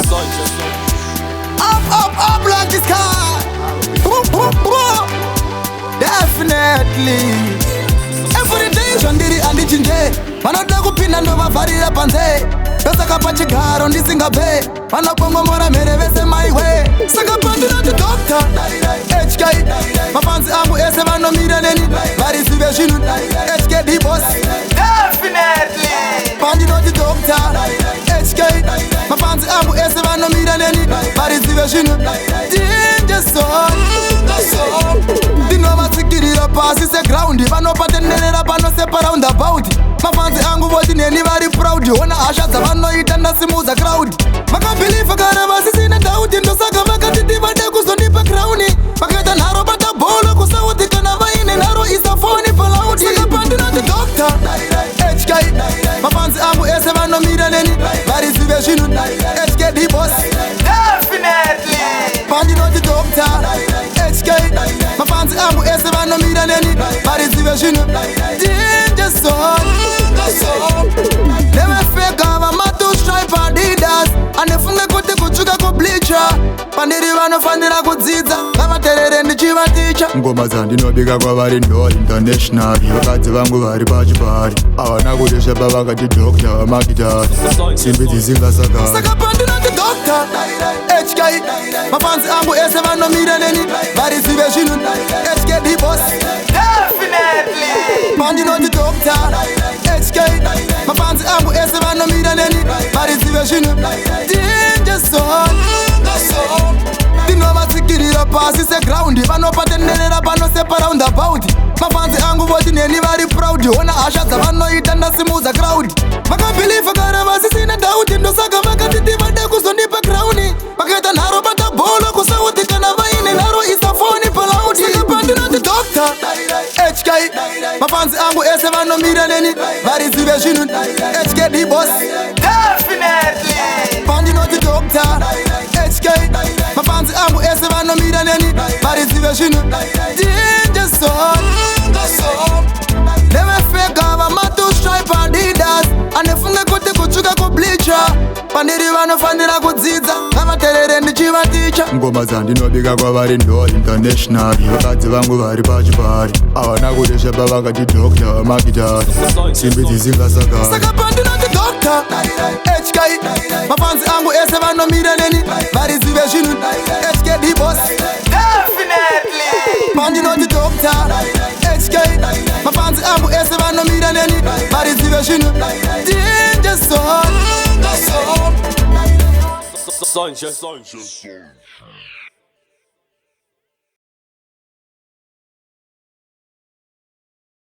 Up like the sky. Definitely. Every day Jandiri andichinje vanoda kupinda ndovavharira panze pesaka pachigaro ndisingape vanopongomora mhere vese maiwe saka pandinoti Dr. HK mafanzi angu ese vanomira neni varizive zvinhu HKD boss. Definitely. Pandinoti Dr. HK mafanzi angu ese vanomira neni varizive zvinhu ndinovasikirira pasi segroundi vanopatenderera pano separoundabout mafanzi angu voti neni vari proud ona hasha dzavanoita ndasimudza crowd vakabhiliva kare vasisina dauti ndosaka vakatiti vade kuzondipa crowni vakaita nharo bata bholo kusauti kana vaine nharo isafoni palaudi saka pandinoti Dr. HK mafanzi angu ese vanomira neni varizive zvinhu HKD boss. Definitely. Pandinoti Dr. HK mafanzi angu ese vanomira neni varizive zvinhu nevefeka vamatustripe Adidas anefunge kuti kutsvuka kubleacher pandiri vanofanira kudzidza ngavaterere ndichivaticha ngoma dzandinobika kwavari ndo international vakadzi vangu vari pachipari havana kuti svepa vakati Dr. vamakitari simbi dzisingasakari saka pandinoti Dr. HK mafanzi angu ese vanomira neni varizive zvinhu HKD boss. Definitely. Pandinoti Dr. HK mafanzi angu ese vanomira neni varizive zvinhu ndinovasikirira pasi segroundi vanopatenderera pano separoundabout mafanzi angu voti neni vari proud ona hasha dzavanoita ndasimudza crowd vakabhiliva kare vasisina dauti ndosaka vakatiti vade kuzondipa crowni vakaita nharo bata bholo kusauti kana vaine nharo isafoni palaudi saka pandinoti Dr. HK mafanzi angu ese vanomira neni varizive zvinhu HKD boss. Definitely. Pandinoti Dr. HK mafanzi angu ese vanomira neni varizive zvinhu nevefeka vamatustripe Adidas anefunge kuti kutsvuka kubleacher pandiri vanofanira kudzidza ngavaterere ndichivaticha ngoma dzandinobika kwavari ndo international vakadzi vangu vari pachipari havana kuti svepa vakati Dr. vamakitari simbi dzisingasakari saka pandinoti Dr. HK mafanzi angu ese vanomira neni varizive zvinhu HKD boss. Definitely. Pandinoti Dr. HK mafanzi angu ese vanomira neni varizive zvinhu Sanchez.